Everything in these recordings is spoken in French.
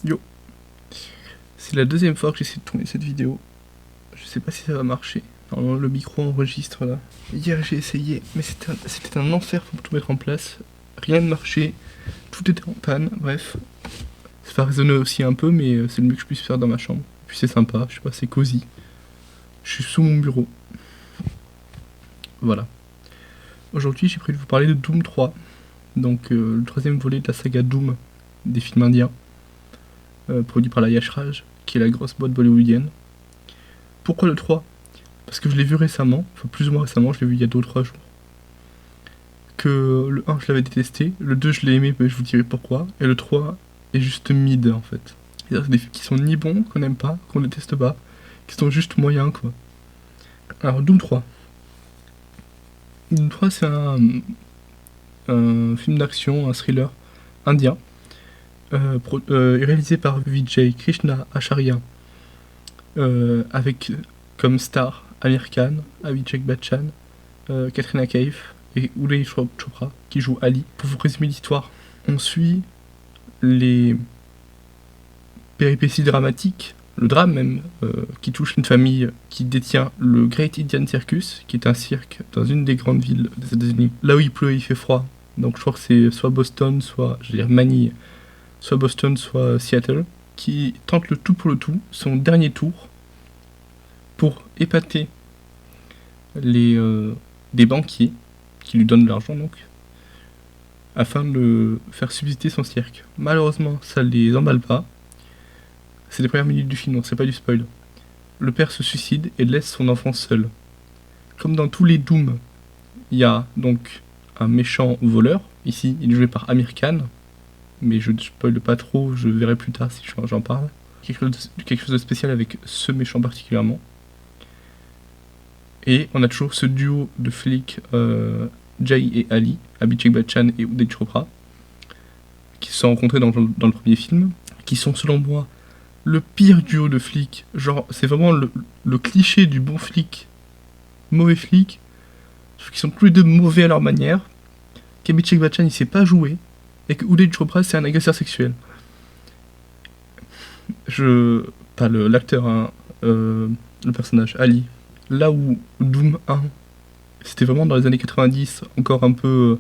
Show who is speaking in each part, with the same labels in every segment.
Speaker 1: Yo, c'est la deuxième fois que j'essaie de tourner cette vidéo. Je sais pas si ça va marcher. Normalement le micro enregistre là. Hier j'ai essayé, mais c'était un enfer pour tout mettre en place. Rien ne marchait, tout était en panne, bref. Ça va résonner aussi un peu, mais c'est le mieux que je puisse faire dans ma chambre. Puis c'est sympa, je sais pas, c'est cosy. Je suis sous mon bureau. Voilà. Aujourd'hui j'ai prévu de vous parler de Doom 3. Donc le troisième volet de la saga Doom des films indiens. Produit par la Yash Raj, qui est la grosse boîte bollywoodienne. Pourquoi le 3 ? Parce que je l'ai vu récemment, enfin plus ou moins récemment, je l'ai vu il y a 2 ou 3 jours. Que le 1 je l'avais détesté, le 2 je l'ai aimé, mais je vous dirai pourquoi, et le 3 est juste mid en fait. C'est-à-dire c'est des films qui sont ni bons, qu'on aime pas, qu'on déteste pas, qui sont juste moyens quoi. Alors Doom 3. Doom 3 c'est un film d'action, un thriller indien, réalisé par Vijay Krishna Acharya, avec comme star Amir Khan, Abhishek Bachchan, Katrina Kaif et Uday Chopra qui joue Ali. Pour vous résumer l'histoire, on suit les péripéties dramatiques, le drame même, qui touche une famille qui détient le Great Indian Circus, qui est un cirque dans une des grandes villes des États-Unis. Là où il pleut et il fait froid. Donc je crois que c'est soit Boston, soit, je veux dire Manille, soit Boston, soit Seattle, qui tente le tout pour le tout, son dernier tour, pour épater des banquiers qui lui donnent de l'argent donc, afin de faire subsister son cirque. Malheureusement, ça les emballe pas. C'est les premières minutes du film, donc c'est pas du spoil. Le père se suicide et laisse son enfant seul. Comme dans tous les Doom, il y a donc un méchant voleur. Ici, il est joué par Amir Khan, mais je ne spoil pas trop, je verrai plus tard si j'en parle. Quelque chose de spécial avec ce méchant particulièrement. Et on a toujours ce duo de flics, Jay et Ali, Abhishek Bachchan et Uday Chopra, qui se sont rencontrés dans le premier film, qui sont selon moi le pire duo de flics. Genre, c'est vraiment le cliché du bon flic, mauvais flic, sauf qu'ils sont tous les deux mauvais à leur manière, qu'Abhishek Bachchan il sait pas jouer, et que Uday Chopra c'est un agresseur sexuel. Pas l'acteur, hein, le personnage, Ali. Là où Doom 1, c'était vraiment dans les années 90, encore un peu...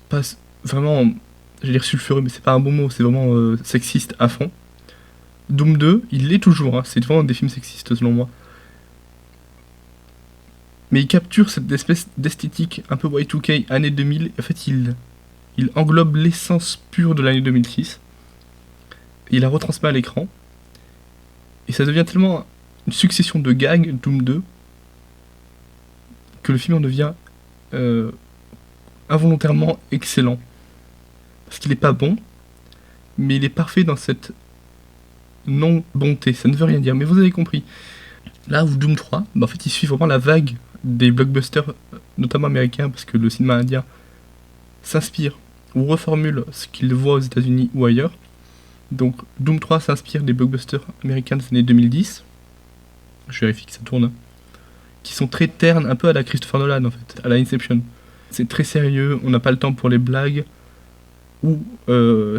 Speaker 1: pas vraiment, je vais dire sulfureux, mais c'est pas un bon mot, c'est vraiment sexiste à fond. Doom 2, il l'est toujours, hein, c'est vraiment des films sexistes selon moi. Mais il capture cette espèce d'esthétique un peu Y2K, année 2000, en fait il englobe l'essence pure de l'année 2006. Il la retransmet à l'écran. Et ça devient tellement une succession de gags, Doom 2, que le film en devient involontairement excellent. Parce qu'il est pas bon, mais il est parfait dans cette non-bonté. Ça ne veut rien dire, mais vous avez compris. Là où Doom 3, en fait, il suit vraiment la vague des blockbusters, notamment américains, parce que le cinéma indien s'inspire ou reformule ce qu'il voit aux États-Unis ou ailleurs. Donc Doom 3 s'inspire des blockbusters américains des années 2010. Je vérifie que ça tourne. Qui sont très ternes, un peu à la Christopher Nolan en fait, à la Inception. C'est très sérieux, on n'a pas le temps pour les blagues. Ou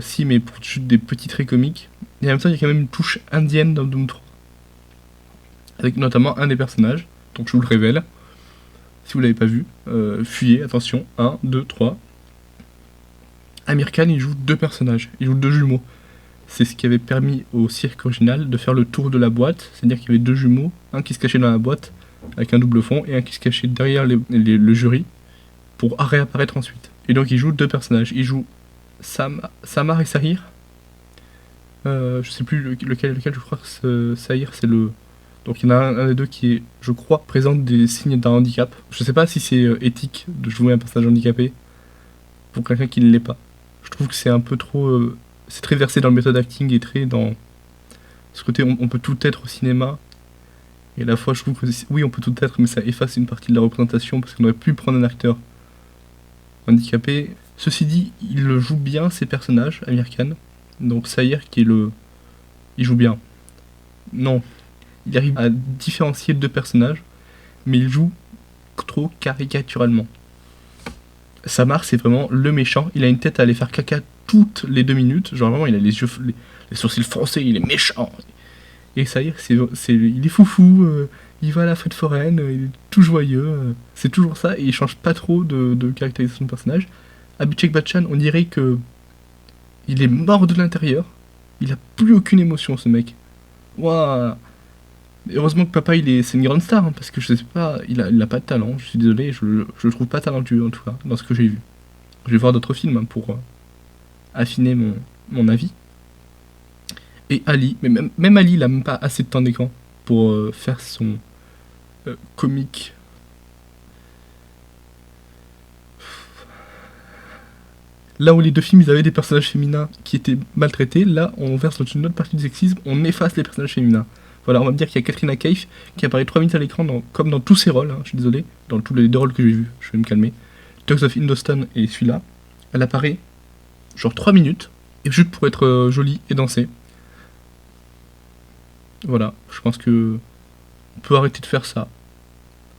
Speaker 1: si, mais pour juste des petits traits comiques. Et en même temps, il y a quand même une touche indienne dans Doom 3. Avec notamment un des personnages, donc je vous le révèle. Si vous l'avez pas vu, fuyez, attention, 1, 2, 3. Amir Khan, il joue 2 personnages, il joue 2 jumeaux. C'est ce qui avait permis au cirque original de faire le tour de la boîte, c'est-à-dire qu'il y avait 2 jumeaux, un qui se cachait dans la boîte avec un double fond et un qui se cachait derrière le jury pour réapparaître ensuite. Et donc il joue 2 personnages, il joue Samar et Sahir. Je sais plus lequel, je crois que Sahir c'est le... Donc il y en a un des deux qui est, je crois, présente des signes d'un handicap. Je sais pas si c'est éthique de jouer un personnage handicapé pour quelqu'un qui ne l'est pas. Je trouve que c'est un peu trop... c'est très versé dans le méthode acting et très dans ce côté on peut tout être au cinéma. Et à la fois je trouve que oui on peut tout être mais ça efface une partie de la représentation parce qu'on aurait pu prendre un acteur handicapé. Ceci dit, il joue bien ses personnages, Amir Khan. Donc Sahir qui est il joue bien. Non, il arrive à différencier 2 personnages, mais il joue trop caricaturalement. Samar c'est vraiment le méchant, il a une tête à aller faire caca toutes les 2 minutes. Genre vraiment, il a les sourcils froncés, il est méchant. Et ça y est, il est foufou, il va à la fête foraine, il est tout joyeux. C'est toujours ça, et il change pas trop de caractérisation de personnage. Abhishek Bachchan, on dirait que il est mort de l'intérieur. Il a plus aucune émotion, ce mec. Waouh. Heureusement que papa, c'est une grande star, hein, parce que je sais pas, il a pas de talent. Je suis désolé, je le trouve pas talentueux, en tout cas, dans ce que j'ai vu. Je vais voir d'autres films, hein, pour affiner mon avis. Et Ali, mais même Ali, il a même pas assez de temps d'écran pour faire son comique. Là où les 2 films, ils avaient des personnages féminins qui étaient maltraités, là, on verse dans une autre partie du sexisme, on efface les personnages féminins. Voilà, on va me dire qu'il y a Katrina Kaif qui apparaît 3 minutes à l'écran, comme dans tous ses rôles, hein, je suis désolé, dans tous les 2 rôles que j'ai vus, je vais me calmer. Dogs of Indostan et celui-là, elle apparaît genre 3 minutes, et juste pour être jolie et danser. Voilà, je pense que on peut arrêter de faire ça.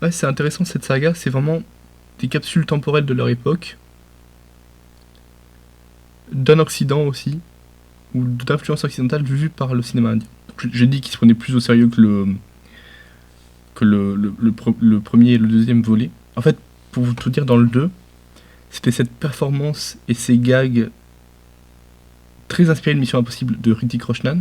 Speaker 1: Ouais, c'est intéressant cette saga, c'est vraiment des capsules temporelles de leur époque, d'un Occident aussi, ou d'influence occidentale vue par le cinéma indien. J'ai dit qu'il se prenait plus au sérieux que le premier et le deuxième volet. En fait, pour vous tout dire, dans le 2, c'était cette performance et ces gags très inspirés de Mission Impossible de Hrithik Roshan.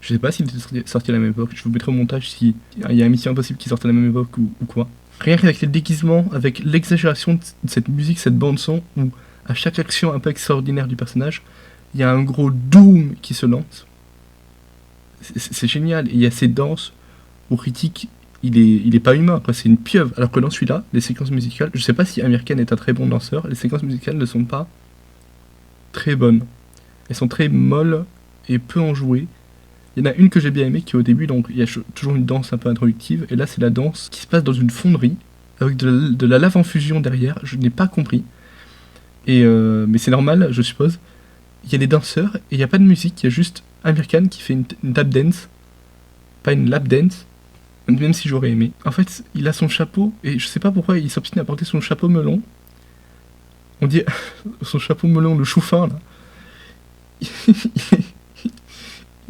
Speaker 1: Je sais pas s'il était sorti à la même époque, je vous mettrai au montage s'il y a une Mission Impossible qui sort à la même époque ou quoi. Rien qu'avec les déguisements, avec l'exagération de cette musique, cette bande son, où à chaque action un peu extraordinaire du personnage, il y a un gros doom qui se lance. C'est génial, et il y a ces danses où Hrithik, il est pas humain, quoi, c'est une pieuvre. Alors que dans celui-là, les séquences musicales, je sais pas si Amir Khan est un très bon danseur, les séquences musicales ne sont pas très bonnes. Elles sont très molles et peu enjouées. Il y en a une que j'ai bien aimée qui est au début, donc il y a toujours une danse un peu introductive, et là c'est la danse qui se passe dans une fonderie, avec de la lave en fusion derrière, je n'ai pas compris. Mais c'est normal, je suppose. Il y a des danseurs, et il n'y a pas de musique, il y a juste Amir Khan qui fait une tap dance, pas une lap dance, même si j'aurais aimé. En fait, il a son chapeau, et je sais pas pourquoi il s'obstine à porter son chapeau melon. On dit son chapeau melon, le chou fin, là.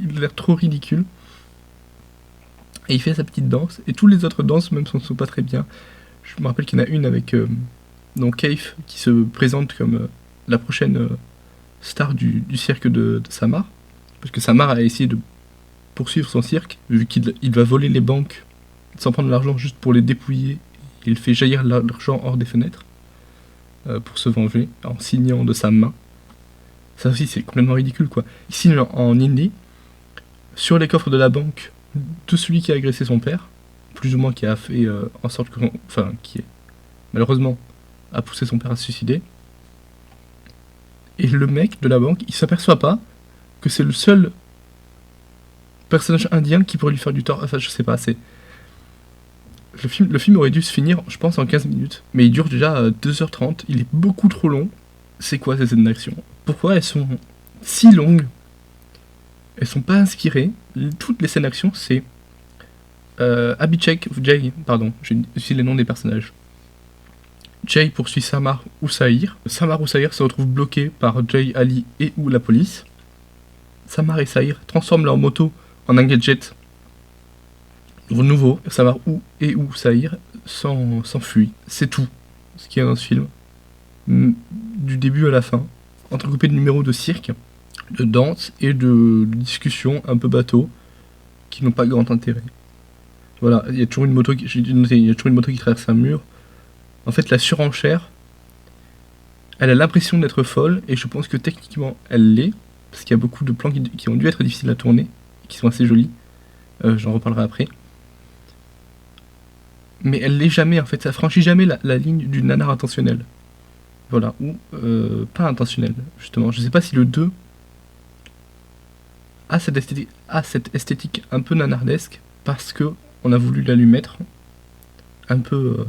Speaker 1: Il a l'air trop ridicule. Et il fait sa petite danse, et toutes les autres danses, même, sont pas très bien. Je me rappelle qu'il y en a une avec donc Kaif, qui se présente comme la prochaine star du cirque de Samar. Parce que Samar a essayé de poursuivre son cirque, vu qu'il va voler les banques sans prendre l'argent juste pour les dépouiller. Il fait jaillir l'argent hors des fenêtres pour se venger en signant de sa main. Ça aussi c'est complètement ridicule, quoi. Il signe en hindi sur les coffres de la banque de celui qui a agressé son père, plus ou moins qui a fait en sorte que... Enfin, qui est malheureusement a poussé son père à se suicider. Et le mec de la banque, il s'aperçoit pas que c'est le seul personnage indien qui pourrait lui faire du tort. Enfin, je sais pas, c'est... Le film aurait dû se finir, je pense, en 15 minutes. Mais il dure déjà 2h30, il est beaucoup trop long. C'est quoi ces scènes d'action? Pourquoi elles sont si longues? Elles sont pas inspirées. Toutes les scènes d'action, c'est... Abhishek, Jay, pardon, j'ai utilisé les noms des personnages. Jay poursuit Samar ou Sahir. Samar ou Sahir se retrouvent bloqués par Jay, Ali et ou la police. Samar et Sahir transforment leur moto en un gadget nouveau. Samar ou Sahir s'enfuient. C'est tout ce qu'il y a dans ce film. Du début à la fin. Entrecoupé de numéros de cirque, de danse et de discussions un peu bateau qui n'ont pas grand intérêt. Voilà, il y a toujours une moto qui traverse un mur. En fait, la surenchère, elle a l'impression d'être folle, et je pense que techniquement, elle l'est, parce qu'il y a beaucoup de plans qui ont dû être difficiles à tourner, qui sont assez jolis. J'en reparlerai après. Mais elle l'est jamais, en fait, ça franchit jamais la ligne du nanar intentionnel. Voilà, ou pas intentionnel, justement. Je sais pas si le 2 a cette esthétique un peu nanardesque, parce que on a voulu la lui mettre un peu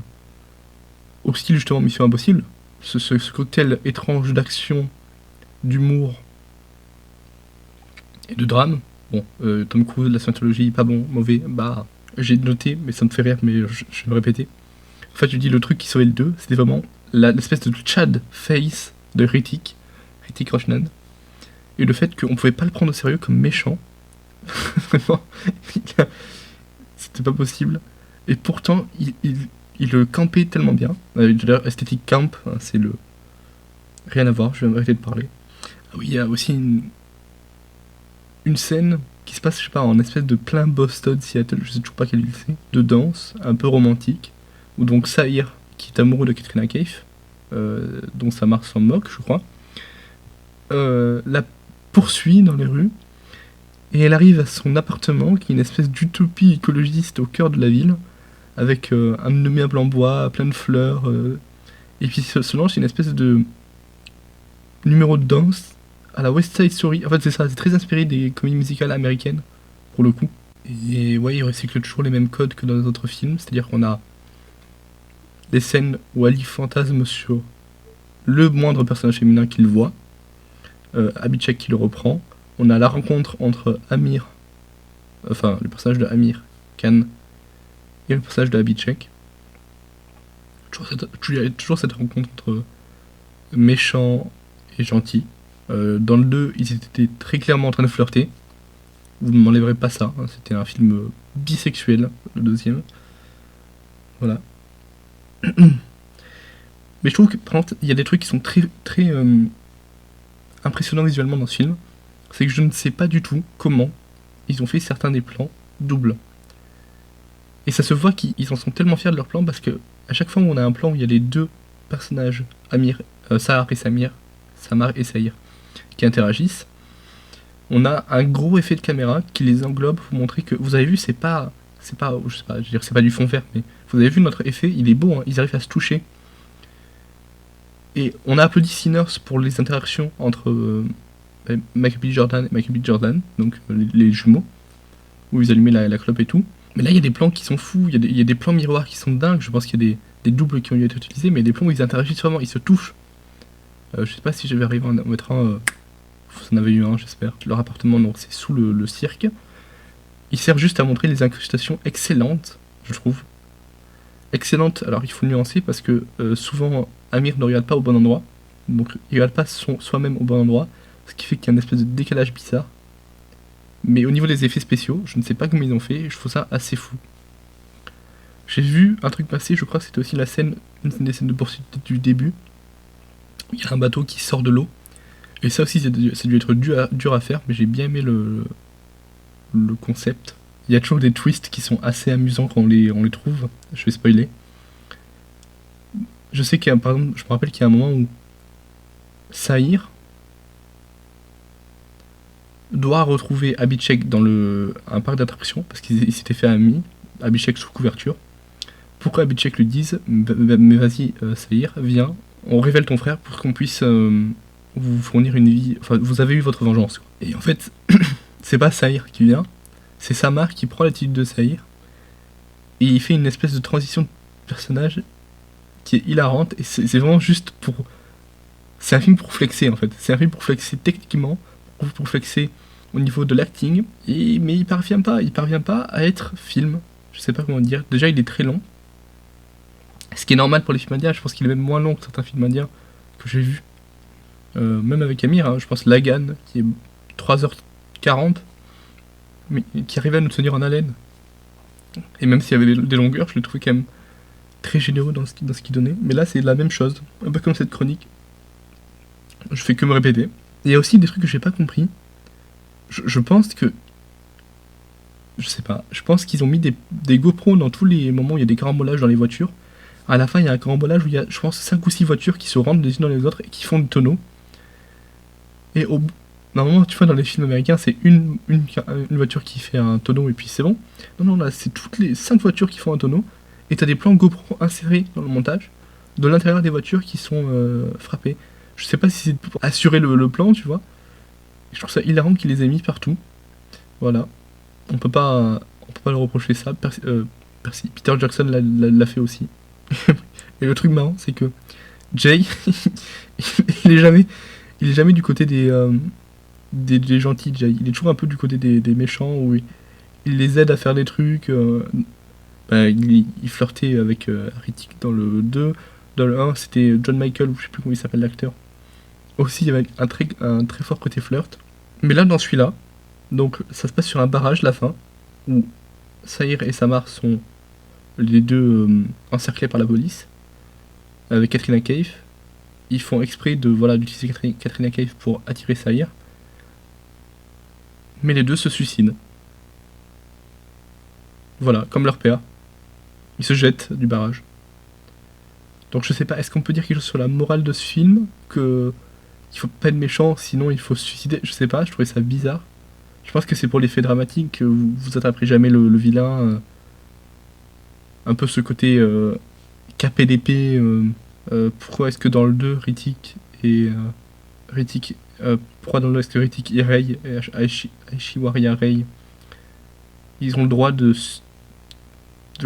Speaker 1: au style justement Mission Impossible, ce cocktail étrange d'action, d'humour et de drame. Bon, Tom Cruise, la scientologie, pas bon, mauvais, bah j'ai noté, mais ça me fait rire, mais je vais me répéter. En fait, je dis le truc qui sauvait le 2, c'était vraiment l'espèce de Chad face de Hrithik Roshan, et le fait qu'on pouvait pas le prendre au sérieux comme méchant. Vraiment, c'était pas possible. Et pourtant, il le campait tellement bien. D'ailleurs, esthétique camp, hein, c'est le... Rien à voir, je vais arrêter de parler. Ah oui, il y a aussi une scène qui se passe, je sais pas, en espèce de plein Boston, Seattle, je sais toujours pas quelle ville c'est, de danse, un peu romantique, où donc Sahir, qui est amoureux de Katrina Kaif, dont sa marque s'en moque, je crois, la poursuit dans les rues, et elle arrive à son appartement, qui est une espèce d'utopie écologiste au cœur de la ville, avec un immeuble en bois, plein de fleurs, et puis se lance une espèce de numéro de danse à la West Side Story. En fait, c'est ça, c'est très inspiré des comédies musicales américaines, pour le coup. Et ouais, il recycle toujours les mêmes codes que dans les autres films, c'est-à-dire qu'on a des scènes où Ali fantasme sur le moindre personnage féminin qu'il voit, Abhishek qui le reprend. On a la rencontre entre Amir, enfin le personnage de Amir Khan et le personnage de Abhishek. Toujours cette rencontre entre méchant et gentil. Dans le 2, ils étaient très clairement en train de flirter. Vous ne m'enlèverez pas ça, hein. C'était un film bisexuel, le deuxième. Voilà. Mais je trouve que, par contre, il y a des trucs qui sont très, très impressionnants visuellement dans ce film. C'est que je ne sais pas du tout comment ils ont fait certains des plans doubles. Et ça se voit qu'ils en sont tellement fiers de leur plan parce que à chaque fois où on a un plan où il y a les deux personnages, Sahar et Samar et Sahir, qui interagissent, on a un gros effet de caméra qui les englobe pour montrer que, vous avez vu, c'est pas, je sais pas, je veux dire, c'est pas du fond vert, mais vous avez vu notre effet, il est beau, hein, ils arrivent à se toucher. Et on a applaudi Sinners pour les interactions entre Michael B. Jordan et Michael B. Jordan, donc les jumeaux, où ils allumaient la clope et tout. Mais là, il y a des plans qui sont fous, il y a des plans miroirs qui sont dingues, je pense qu'il y a des doubles qui ont été utilisés, mais des plans où ils interagissent vraiment, ils se touchent. Je sais pas si je vais arriver à en mettre un. Vous en avez eu un, j'espère. Leur appartement, non, c'est sous le cirque. Il sert juste à montrer les incrustations excellentes, je trouve. Excellentes, alors il faut le nuancer parce que souvent Amir ne regarde pas au bon endroit, donc il regarde pas soi-même au bon endroit, ce qui fait qu'il y a une espèce de décalage bizarre. Mais au niveau des effets spéciaux, je ne sais pas comment ils ont fait, je trouve ça assez fou. J'ai vu un truc passer, je crois que c'était aussi une des scènes de poursuite du début. Il y a un bateau qui sort de l'eau. Et ça aussi, ça a dû être dur à faire, mais j'ai bien aimé le concept. Il y a toujours des twists qui sont assez amusants quand on les trouve. Je vais spoiler. Je sais par exemple, je me rappelle qu'il y a un moment où Sahir doit retrouver Abhishek dans un parc d'attractions, parce qu'il s'était fait ami, Abhishek sous couverture. Pourquoi Abhishek lui dise mais vas-y, Sahir, viens, on révèle ton frère pour qu'on puisse vous fournir une vie. Enfin, vous avez eu votre vengeance, quoi. Et en fait, c'est pas Sahir qui vient, c'est Samar qui prend l'attitude de Sahir, et il fait une espèce de transition de personnage qui est hilarante, et c'est vraiment juste pour. C'est un film pour flexer en fait. C'est un film pour flexer techniquement, pour flexer au niveau de l'acting, mais il parvient pas à être film. Je sais pas comment dire. Déjà, il est très long. Ce qui est normal pour les films indiens, je pense qu'il est même moins long que certains films indiens que j'ai vus. Même avec Amir, hein, je pense Lagan, qui est 3h40, mais qui arrivait à nous tenir en haleine. Et même s'il y avait des longueurs, je le trouvais quand même très généreux dans ce qu'il donnait. Mais là, c'est la même chose, un peu comme cette chronique. Je fais que me répéter. Il y a aussi des trucs que j'ai pas compris. Je pense que... Je sais pas. Je pense qu'ils ont mis des GoPros dans tous les moments où il y a des carambolages dans les voitures. À la fin, il y a un carambolage où il y a, je pense, 5 ou 6 voitures qui se rentrent les unes dans les autres et qui font des tonneaux. Et normalement, tu vois, dans les films américains, c'est une voiture qui fait un tonneau et puis c'est bon. Non, là, c'est toutes les 5 voitures qui font un tonneau. Et t'as des plans GoPro insérés dans le montage de l'intérieur des voitures qui sont frappées. Je sais pas si c'est pour assurer le plan, tu vois. Je trouve ça hilarant qu'ils les aient mis partout. Voilà. On peut pas le reprocher ça. Peter Jackson l'a fait aussi. Et le truc marrant, c'est que Jay, il est jamais du côté des gentils, Jay. Il est toujours un peu du côté des méchants, où il les aide à faire des trucs. Il flirtait avec Hrithik dans le 2. Dans le 1, c'était John Michael, ou je sais plus comment il s'appelle l'acteur. aussi avec un très fort côté flirt. Mais là, dans celui-là, donc ça se passe sur un barrage, la fin, où Saïr et Samar sont les deux encerclés par la police, avec Katrina Kaif. Ils font exprès de voilà d'utiliser Katrina Kaif pour attirer Saïr. Mais les deux se suicident. Voilà, comme leur père. Ils se jettent du barrage. Donc je sais pas, est-ce qu'on peut dire quelque chose sur la morale de ce film? Que il faut pas être méchant, sinon il faut se suicider? Je sais pas, je trouvais ça bizarre. Je pense que c'est pour l'effet dramatique, que vous attraperez jamais le vilain. Un peu ce côté KPDP. Pourquoi est-ce que dans le 2, Hrithik et... Hrithik... pourquoi dans le 2 est-ce que Hrithik et Rey, Aishwarya Rey, ils ont le droit de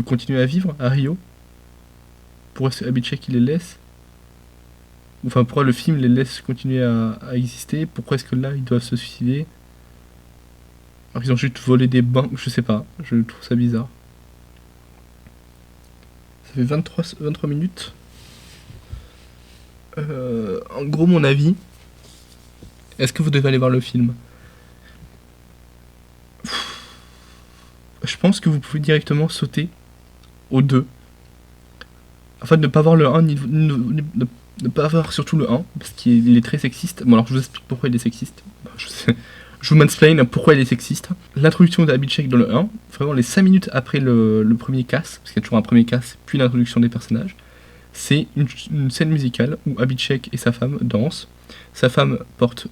Speaker 1: continuer à vivre à Rio? Pourquoi est-ce que Abhishek il les laisse? Enfin, pourquoi le film les laisse continuer à exister? Pourquoi est-ce que là, ils doivent se suicider? Alors qu'ils ont juste volé des banques, je sais pas, je trouve ça bizarre. Ça fait 23 minutes. En gros, mon avis, est-ce que vous devez aller voir le film? Je pense que vous pouvez directement sauter au 2. Enfin, ne pas voir le 1, ne pas voir surtout le 1, parce qu'il est très sexiste. Bon, alors je vous explique pourquoi il est sexiste. Je vous mansplain pourquoi il est sexiste. L'introduction d'Abhishek dans le 1, vraiment les 5 minutes après le premier casse, parce qu'il y a toujours un premier casse, puis l'introduction des personnages, c'est une scène musicale où Abhishek et sa femme dansent. Sa femme porte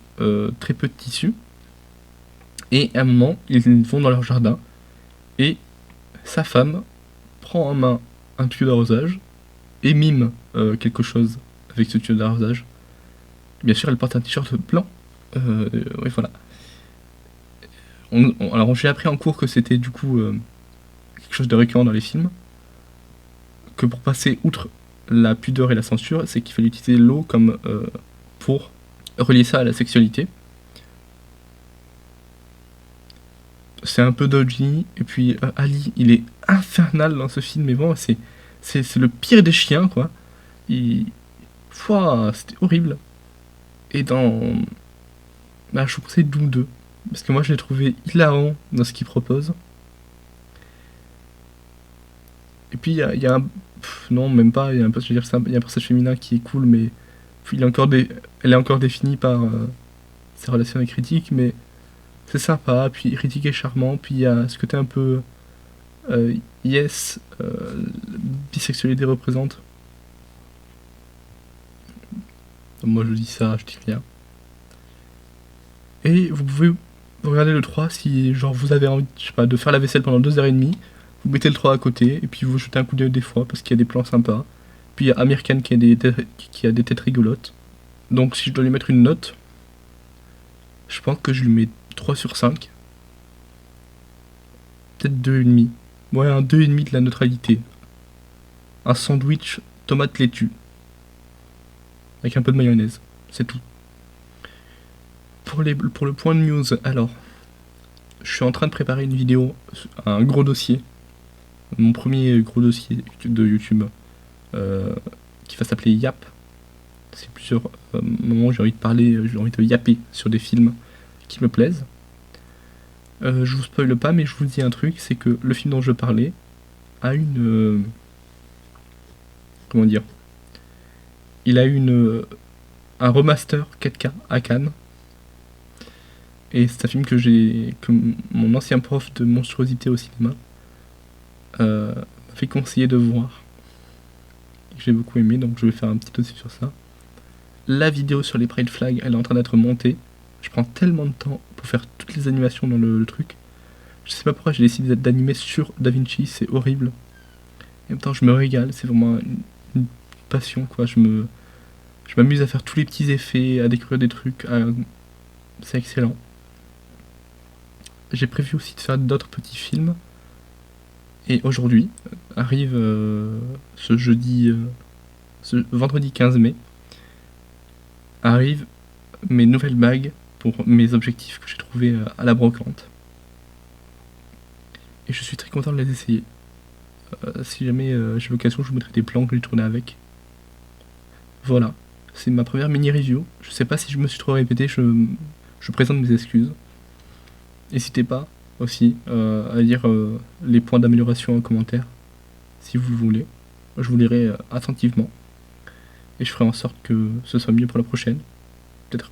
Speaker 1: très peu de tissu. Et à un moment, ils vont dans leur jardin. Et sa femme prend en main un tuyau d'arrosage et mime quelque chose avec ce tuyau d'arrosage. Bien sûr, elle porte un t-shirt blanc. Oui, voilà. Alors, j'ai appris en cours que c'était du coup quelque chose de récurrent dans les films. Que pour passer outre la pudeur et la censure, c'est qu'il fallait utiliser l'eau comme pour relier ça à la sexualité. C'est un peu dodgy. Et puis Ali, il est infernal dans ce film. Mais bon, c'est le pire des chiens, quoi. C'était horrible. Et dans... Bah, je vous conseille Doom 2. Parce que moi, je l'ai trouvé hilarant dans ce qu'il propose. Et puis, il y a un... non, même pas. Il y a un personnage féminin qui est cool, mais... Elle est encore définie par sa relation avec Hrithik, mais... C'est sympa. Puis Hrithik est charmant. Puis il y a ce côté un peu... yes, bisexualité représente. Moi, je dis ça, je dis rien. Et vous pouvez regarder le 3 si genre vous avez envie, je sais pas, de faire la vaisselle pendant 2h30. Vous mettez le 3 à côté et puis vous jetez un coup d'œil des fois parce qu'il y a des plans sympas. Puis il y a Amir Khan qui a des têtes rigolotes. Donc si je dois lui mettre une note, je pense que je lui mets 3 sur 5. Peut-être 2,5. Ouais, un 2,5 de la neutralité. Un sandwich tomate laitue. Avec un peu de mayonnaise. C'est tout. Pour le point de news, alors, je suis en train de préparer une vidéo, un gros dossier, mon premier gros dossier de YouTube, qui va s'appeler Yap. C'est plusieurs moments où j'ai envie de parler, j'ai envie de yapper sur des films qui me plaisent. Je vous spoile pas, mais je vous dis un truc, c'est que le film dont je parlais a une... comment dire? Il a un remaster 4K à Cannes. Et c'est un film que mon ancien prof de monstruosité au cinéma m'a fait conseiller de voir. Que j'ai beaucoup aimé, donc je vais faire un petit dossier sur ça. La vidéo sur les Pride Flag, elle est en train d'être montée. Je prends tellement de temps pour faire toutes les animations dans le truc. Je sais pas pourquoi j'ai décidé d'animer sur DaVinci, c'est horrible. Et en même temps, je me régale, c'est vraiment une passion, quoi. Je m'amuse à faire tous les petits effets, à découvrir des trucs. C'est excellent. J'ai prévu aussi de faire d'autres petits films. Et aujourd'hui arrive ce vendredi 15 mai, arrivent mes nouvelles bagues pour mes objectifs que j'ai trouvés à la brocante. Et je suis très content de les essayer. Si jamais j'ai l'occasion, je vous mettrai des plans que j'ai tourné avec. Voilà. C'est ma première mini-review. Je sais pas si je me suis trop répété, je présente mes excuses. N'hésitez pas aussi à lire les points d'amélioration en commentaire, si vous voulez. Je vous lirai attentivement. Et je ferai en sorte que ce soit mieux pour la prochaine. Peut-être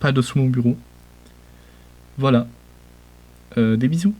Speaker 1: pas de sous mon bureau. Voilà. Des bisous.